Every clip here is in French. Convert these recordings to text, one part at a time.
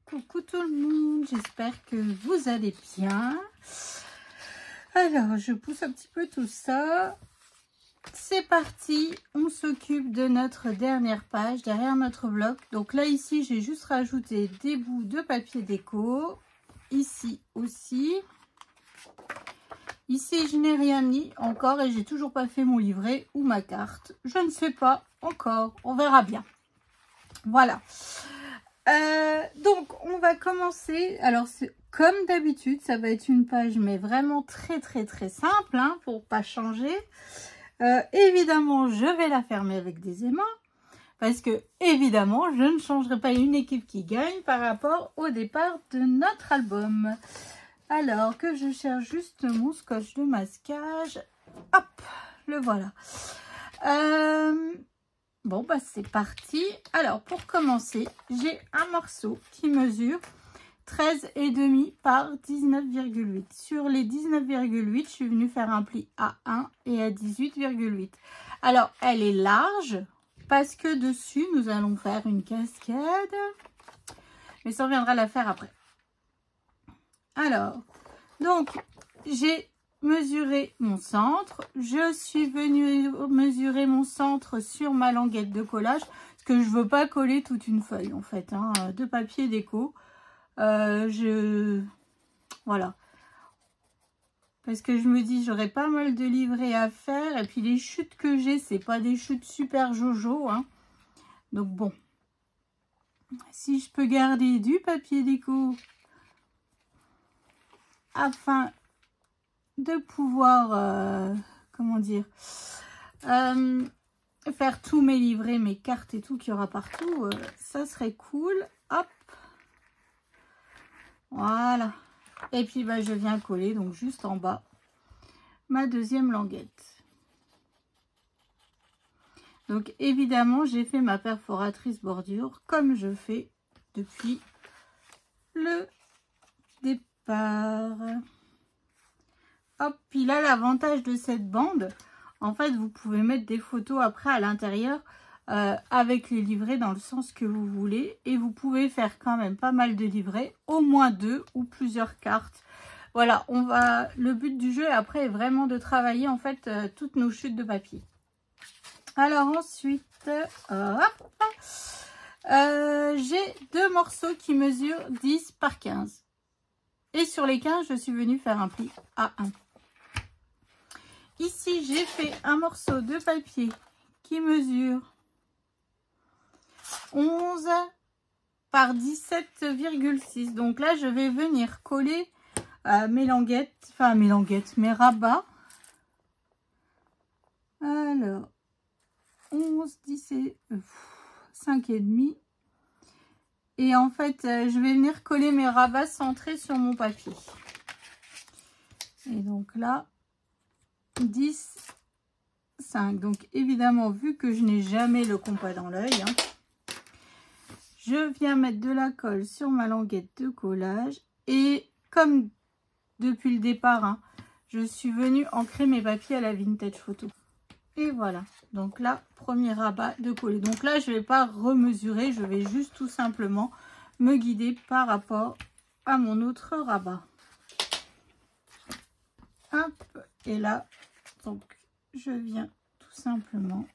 Coucou tout le monde, j'espère que vous allez bien. Alors, je pousse un petit peu tout ça. C'est parti, on s'occupe de notre dernière page derrière notre bloc. Donc là, ici, j'ai juste rajouté des bouts de papier déco. Ici aussi. Ici, je n'ai rien mis encore et j'ai toujours pas fait mon livret ou ma carte. Je ne sais pas encore, on verra bien. Voilà. Donc, on va commencer. Alors, c'est comme d'habitude, ça va être une page, mais vraiment très simple, hein, pour pas changer. Évidemment, je vais la fermer avec des aimants. Parce que, évidemment, je ne changerai pas une équipe qui gagne par rapport au départ de notre album. Alors, que je cherche juste mon scotch de masquage. Hop, le voilà. Bon, bah c'est parti. Alors, pour commencer, j'ai un morceau qui mesure 13,5 par 19,8. Sur les 19,8, je suis venue faire un pli à 1 et à 18,8. Alors, elle est large parce que dessus, nous allons faire une cascade. Mais ça, on viendra la faire après. Alors, donc, j'ai mesurer mon centre. Je suis venue mesurer mon centre sur ma languette de collage parce que je veux pas coller toute une feuille en fait, hein, de papier déco. Voilà, parce que je me dis j'aurais pas mal de livrets à faire et puis les chutes que j'ai, c'est pas des chutes super jojo, hein. Donc bon, si je peux garder du papier déco afin de pouvoir, comment dire, faire tous mes livrets, mes cartes et tout qu'il y aura partout, ça serait cool. Hop, voilà. Et puis bah, je viens coller donc juste en bas ma deuxième languette. Donc évidemment, j'ai fait ma perforatrice bordure comme je fais depuis le départ. Hop, puis là, l'avantage de cette bande, en fait, vous pouvez mettre des photos après à l'intérieur avec les livrets dans le sens que vous voulez. Et vous pouvez faire quand même pas mal de livrets, au moins 2 ou plusieurs cartes. Voilà, le but du jeu après est vraiment de travailler en fait toutes nos chutes de papier. Alors ensuite, hop, j'ai 2 morceaux qui mesurent 10 par 15. Et sur les 15, je suis venue faire un pli à 1. Ici, j'ai fait un morceau de papier qui mesure 11 par 17,6. Donc là, je vais venir coller mes languettes, mes rabats. Alors, 11, 17, 5,5. Et en fait, je vais venir coller mes rabats centrés sur mon papier. Et donc là, 10, 5. Donc évidemment, vu que je n'ai jamais le compas dans l'œil, hein, je viens mettre de la colle sur ma languette de collage. Et comme depuis le départ, hein, je suis venue ancrer mes papiers à la vintage photo. Et voilà. Donc là, premier rabat de coller. Donc là, je ne vais pas remesurer. Je vais juste tout simplement me guider par rapport à mon autre rabat. Hop. Et là, donc, je viens tout simplement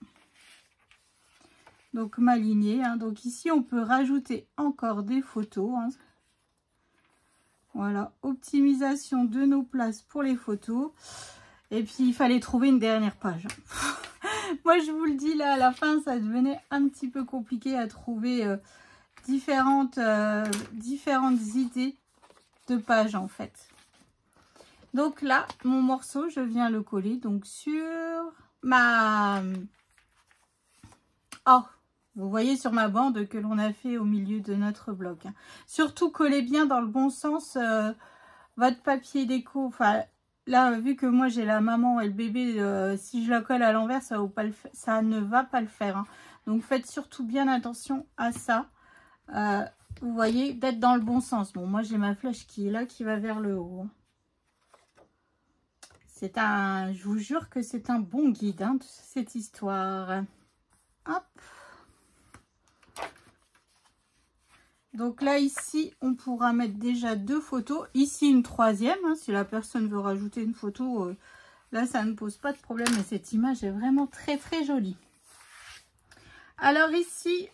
donc m'aligner, hein. Donc ici, on peut rajouter encore des photos, hein. Voilà, optimisation de nos places pour les photos. Et puis, il fallait trouver une dernière page. Moi, je vous le dis, là, à la fin, ça devenait un petit peu compliqué à trouver différentes idées de pages, en fait. Donc là, mon morceau, je viens le coller donc sur ma... Oh, vous voyez sur ma bande que l'on a fait au milieu de notre bloc, hein. Surtout, collez bien dans le bon sens votre papier déco. Enfin, là, vu que moi, j'ai la maman et le bébé, si je la colle à l'envers, ça ne va pas le faire, hein. Donc, faites surtout bien attention à ça. Vous voyez, d'être dans le bon sens. Bon, moi, j'ai ma flèche qui est là, qui va vers le haut, hein. Je vous jure que c'est un bon guide, hein, de cette histoire. Hop. Donc là, ici, on pourra mettre déjà 2 photos. Ici, une 3e. Hein, si la personne veut rajouter une photo, là, ça ne pose pas de problème. Mais cette image est vraiment très, très jolie. Alors ici,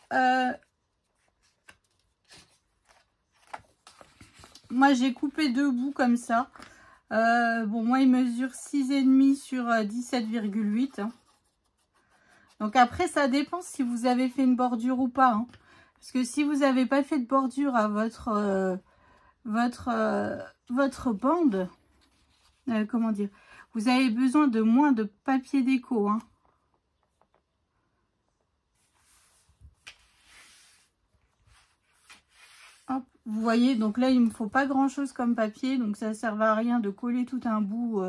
moi, j'ai coupé 2 bouts comme ça. Bon, moi, il mesure 6,5 sur 17,8. Hein. Donc après, ça dépend si vous avez fait une bordure ou pas. Hein. Parce que si vous n'avez pas fait de bordure à votre bande, comment dire, vous avez besoin de moins de papier déco. Hein. Hop, vous voyez, donc là, il ne me faut pas grand-chose comme papier. Donc ça ne sert à rien de coller tout un bout,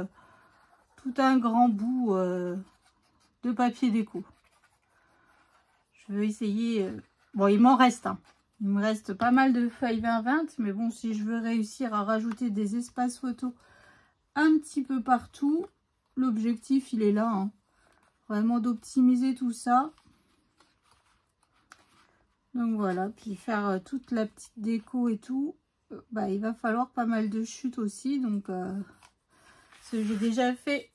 tout un grand bout de papier déco. Je vais essayer... Bon, il m'en reste, hein. Il me reste pas mal de feuilles 20-20, mais bon, si je veux réussir à rajouter des espaces photos un petit peu partout, l'objectif, il est là, hein. Vraiment d'optimiser tout ça. Donc voilà, puis faire toute la petite déco et tout, bah, il va falloir pas mal de chutes aussi, donc j'ai déjà fait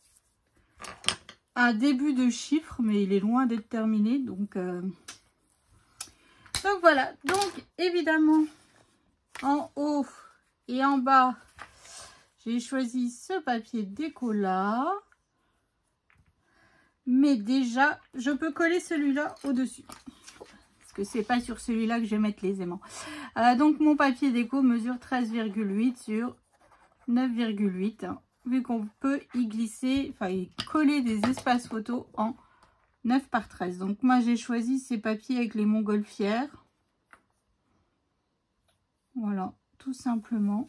un début de chiffre, mais il est loin d'être terminé, donc voilà, donc évidemment en haut et en bas j'ai choisi ce papier déco là, mais déjà je peux coller celui-là au dessus parce que c'est pas sur celui-là que je vais mettre les aimants. Donc mon papier déco mesure 13,8 sur 9,8 hein, vu qu'on peut y glisser, enfin y coller des espaces photos en 9 par 13. Donc moi j'ai choisi ces papiers avec les montgolfières. Voilà, tout simplement.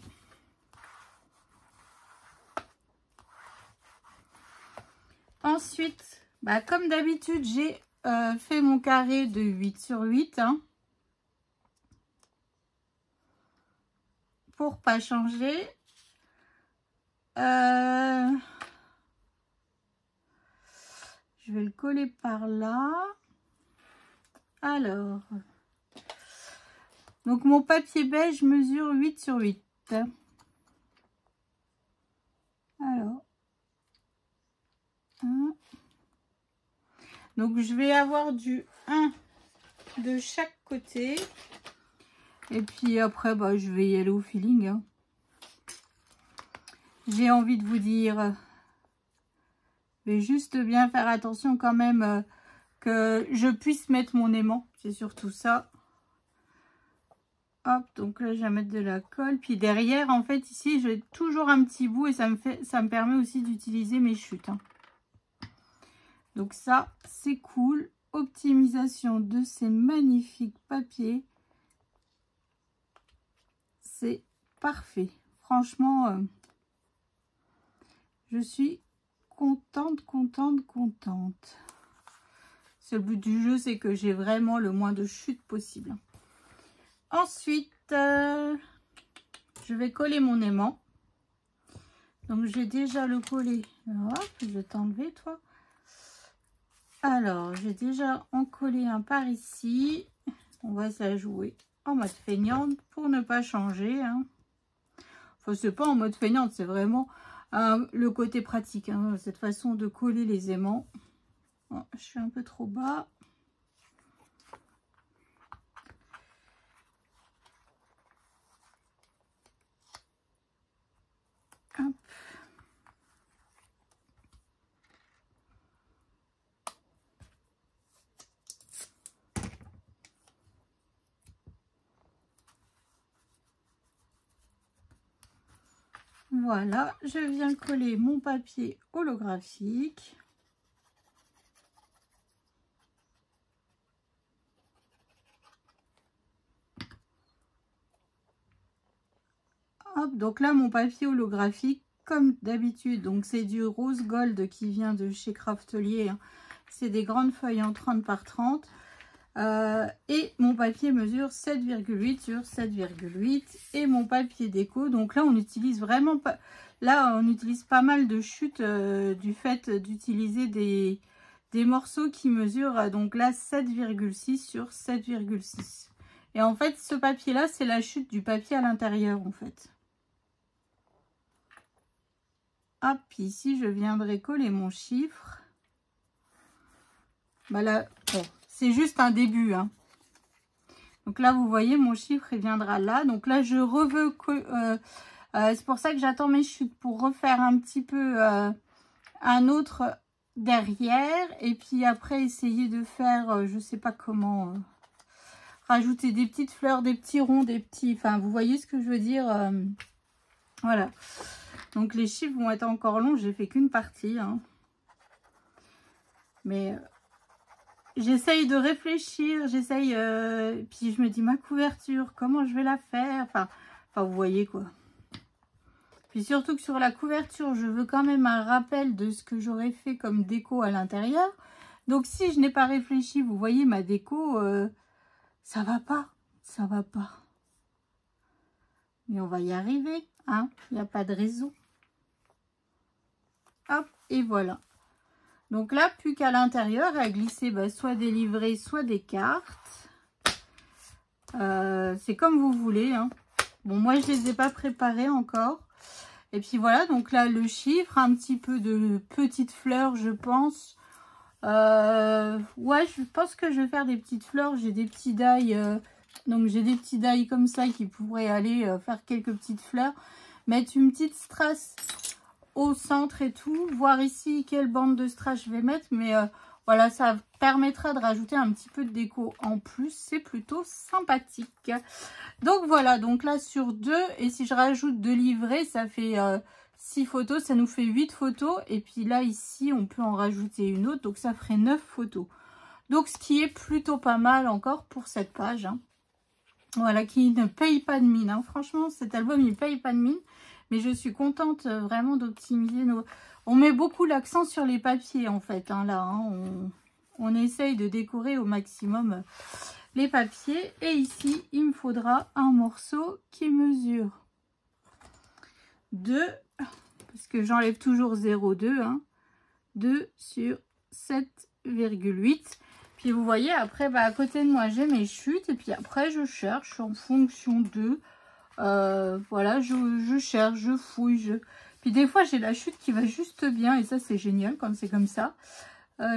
Ensuite, bah, comme d'habitude, j'ai fait mon carré de 8 sur 8. Hein, pour pas changer. Je vais le coller par là. Alors, donc mon papier beige mesure 8 sur 8. Alors, donc je vais avoir du 1 de chaque côté. Et puis après, bah, je vais y aller au feeling. Hein. J'ai envie de vous dire... Mais juste bien faire attention quand même que je puisse mettre mon aimant. C'est surtout ça. Hop, donc là, je vais mettre de la colle. Puis derrière, en fait, ici, j'ai toujours un petit bout et ça me permet aussi d'utiliser mes chutes. Hein. Donc ça, c'est cool. Optimisation de ces magnifiques papiers. C'est parfait. Franchement, je suis... contente. Le but du jeu, c'est que j'ai vraiment le moins de chutes possible. Ensuite, je vais coller mon aimant. Donc, j'ai déjà le collé. Hop, je vais t'enlever, toi. Alors, j'ai déjà en collé un par ici. On va se la jouer en mode feignante pour ne pas changer. Hein. Enfin, c'est pas en mode feignante, c'est vraiment... le côté pratique, hein, cette façon de coller les aimants. Oh, je suis un peu trop bas. Hop. Voilà, je viens coller mon papier holographique. Hop, donc là, mon papier holographique, comme d'habitude, donc c'est du rose gold qui vient de chez Craftelier. Hein. C'est des grandes feuilles en 30 par 30. Et mon papier mesure 7,8 sur 7,8 et mon papier déco, donc là on utilise vraiment pas, là on utilise pas mal de chutes du fait d'utiliser des morceaux qui mesurent donc là 7,6 sur 7,6 Et en fait, ce papier-là, c'est la chute du papier à l'intérieur, en fait. Hop, ici, je viendrai coller mon chiffre. Bah là, bon, c'est juste un début, hein. Donc là, vous voyez, mon chiffre, il viendra là. Donc là, je reveux... c'est pour ça que j'attends mes chutes pour refaire un petit peu un autre derrière. Et puis après, essayer de faire, je sais pas comment... rajouter des petites fleurs, des petits ronds, des petits... Enfin, vous voyez ce que je veux dire, voilà. Donc, les chiffres vont être encore longs. J'ai fait qu'une partie, hein. Mais j'essaye de réfléchir. J'essaye... puis, je me dis, ma couverture, comment je vais la faire? Enfin, vous voyez, quoi. Puis, surtout que sur la couverture, je veux quand même un rappel de ce que j'aurais fait comme déco à l'intérieur. Donc, si je n'ai pas réfléchi, vous voyez, ma déco... ça va pas, ça va pas. Mais on va y arriver, hein. Il n'y a pas de raison. Hop, et voilà. Donc là, plus qu'à l'intérieur, à glisser soit des livrets, soit des cartes. C'est comme vous voulez, hein. Bon, moi, je les ai pas préparés encore. Et puis voilà, donc là, le chiffre, un petit peu de petites fleurs, je pense. Ouais, je pense que je vais faire des petites fleurs. J'ai des petits die, donc j'ai des petits die comme ça qui pourraient aller faire quelques petites fleurs. Mettre une petite strass au centre et tout. Voir ici quelle bande de strass je vais mettre. Mais voilà, ça permettra de rajouter un petit peu de déco en plus. C'est plutôt sympathique. Donc voilà, donc là sur 2. Et si je rajoute 2 livrets, ça fait... 6 photos, ça nous fait 8 photos. Et puis là, ici, on peut en rajouter une autre. Donc, ça ferait 9 photos. Donc, ce qui est plutôt pas mal encore pour cette page, hein. Voilà, qui ne paye pas de mine, hein. Franchement, cet album, il ne paye pas de mine. Mais je suis contente vraiment d'optimiser nos... On met beaucoup l'accent sur les papiers, en fait, hein, là. Hein. On essaye de décorer au maximum les papiers. Et ici, il me faudra un morceau qui mesure 2... parce que j'enlève toujours 0,2, hein, 2 sur 7,8. Puis vous voyez, après, à côté de moi, j'ai mes chutes. Et puis après, je cherche en fonction de... voilà, je cherche, je fouille. Puis des fois, j'ai la chute qui va juste bien. Et ça, c'est génial quand c'est comme ça.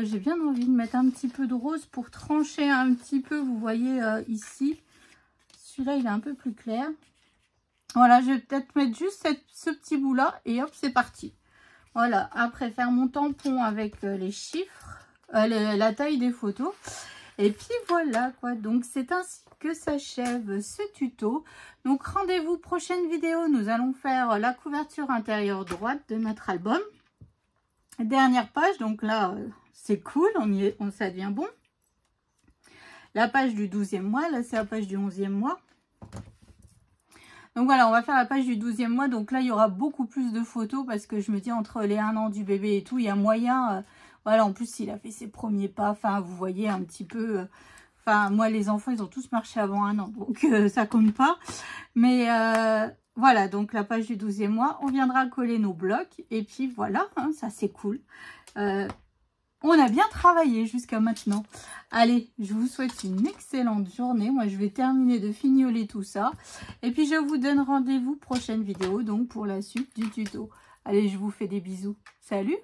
J'ai bien envie de mettre un petit peu de rose pour trancher un petit peu. Vous voyez ici. Celui-là, il est un peu plus clair. Voilà, je vais peut-être mettre juste ce petit bout là et hop, c'est parti. Voilà, après faire mon tampon avec les chiffres, la taille des photos. Et puis voilà quoi, donc c'est ainsi que s'achève ce tuto. Donc rendez-vous prochaine vidéo, nous allons faire la couverture intérieure droite de notre album. Dernière page, donc là c'est cool, ça devient bon. La page du 12e mois, là c'est la page du 11e mois. Donc voilà, on va faire la page du 12e mois. Donc là, il y aura beaucoup plus de photos parce que je me dis entre les 1 an du bébé et tout, il y a moyen. Voilà, en plus, il a fait ses premiers pas. Enfin, vous voyez un petit peu... Enfin, moi, les enfants, ils ont tous marché avant 1 an. Donc, ça compte pas. Mais voilà, donc la page du 12e mois, on viendra coller nos blocs. Et puis voilà, hein, ça c'est cool. On a bien travaillé jusqu'à maintenant. Allez, je vous souhaite une excellente journée. Moi, je vais terminer de fignoler tout ça. Et puis, je vous donne rendez-vous prochaine vidéo, donc pour la suite du tuto. Allez, je vous fais des bisous. Salut!